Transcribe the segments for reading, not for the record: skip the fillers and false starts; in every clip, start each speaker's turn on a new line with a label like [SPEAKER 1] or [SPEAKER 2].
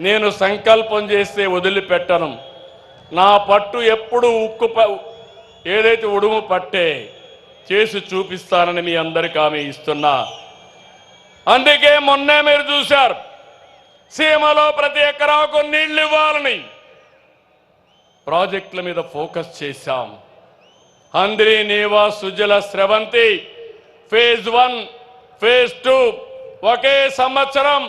[SPEAKER 1] నేను సంకల్పం చేస్తే వదిలిపెట్టను. నా పట్టు ఎప్పుడు ఏదైతే ఉడుము పట్టే చేసి చూపిస్తానని మీ అందరికీ హామీ ఇస్తున్నా. అందుకే మొన్నే మీరు చూశారు, సీమలో ప్రతి ఎకరాకు నీళ్లు ఇవ్వాలని ప్రాజెక్టుల మీద ఫోకస్ చేశాం. హంద్రీ నీవా సుజల స్రవంతి ఫేజ్ 1 ఫేజ్ 2 ఒకే సంవత్సరం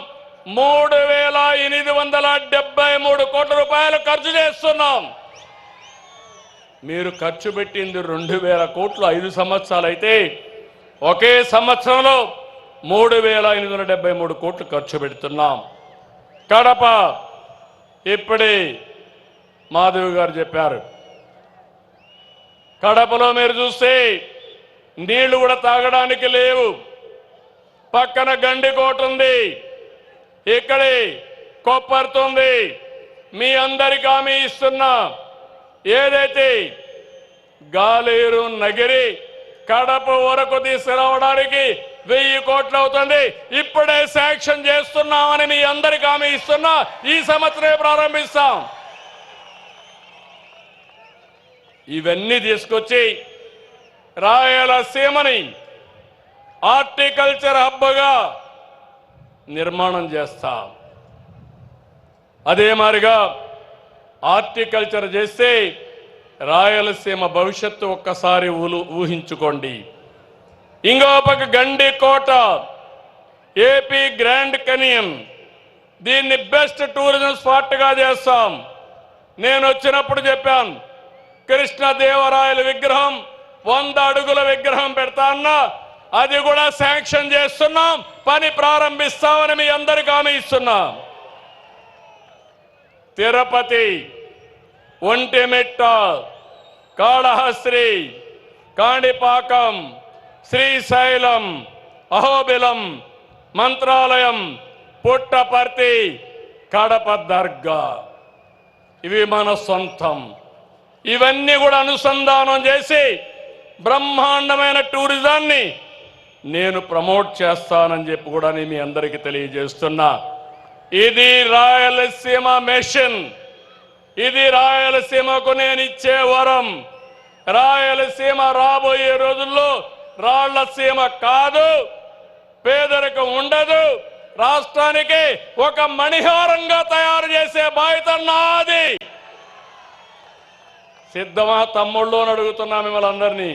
[SPEAKER 1] 3,873 కోట్ల రూపాయలు ఖర్చు చేస్తున్నాం. మీరు ఖర్చు పెట్టింది 2,000 కోట్లు 5 సంవత్సరాలు అయితే ఒకే సంవత్సరంలో 3,873 కోట్లు ఖర్చు పెడుతున్నాం. కడప ఇప్పుడే మాధవి గారు చెప్పారు, కడపలో మీరు చూస్తే నీళ్లు కూడా తాగడానికి లేవు. పక్కన గండికోట ఉంది, ఇక్కడే కొప్పర్తుంది. మీ అందరికీ హామీ ఇస్తున్నా, ఏదైతే గాలేరు నగిరి కడప వరకు తీసుకురావడానికి 1000 కోట్లు అవుతుంది. ఇప్పుడే శాంక్షన్ చేస్తున్నామని మీ అందరికీ హామీ ఇస్తున్నా. ఈ సంవత్సరమే ప్రారంభిస్తాం. ఇవన్నీ తీసుకొచ్చి రాయలసీమని హార్టికల్చర్ హబ్గా నిర్మాణం చేస్తాం. అదే మాదిరిగా హార్టికల్చర్ చేస్తే రాయలసీమ భవిష్యత్తు ఒక్కసారి ఊహించుకోండి. ఇంకో పక్క గండికోట, ఏపీ గ్రాండ్ కెనియన్, దీన్ని బెస్ట్ టూరిజం స్పాట్గా చేస్తాం. నేను వచ్చినప్పుడు చెప్పాను, కృష్ణదేవరాయల విగ్రహం 100 అడుగుల విగ్రహం పెడతా అన్నా, అది కూడా శాంక్షన్ చేస్తున్నాం, పని ప్రారంభిస్తామని మీ అందరికీ హామీ ఇస్తున్నాం. తిరుపతి, ఒంటిమిట్ట, కాళహస్త్రి, కాణిపాకం, శ్రీశైలం, అహోబిలం, మంత్రాలయం, పుట్టపర్తి, కడప దర్గా, ఇవి మన సొంతం. ఇవన్నీ కూడా అనుసంధానం చేసి బ్రహ్మాండమైన టూరిజాన్ని నేను ప్రమోట్ చేస్తానని చెప్పి కూడా నేను మీ అందరికీ తెలియజేస్తున్నా. ఇది రాయలసీమ మిషన్, ఇది రాయలసీమకు నేను ఇచ్చే వరం. రాయలసీమ రాబోయే రోజుల్లో రాళ్లసీమ కాదు, పేదరికం ఉండదు, రాష్ట్రానికి ఒక మణిహారంగా తయారు చేసే బాధ్యత నాది. సిద్ధమా తమ్ముళ్ళు అని అడుగుతున్నా మిమ్మల్ని అందరినీ.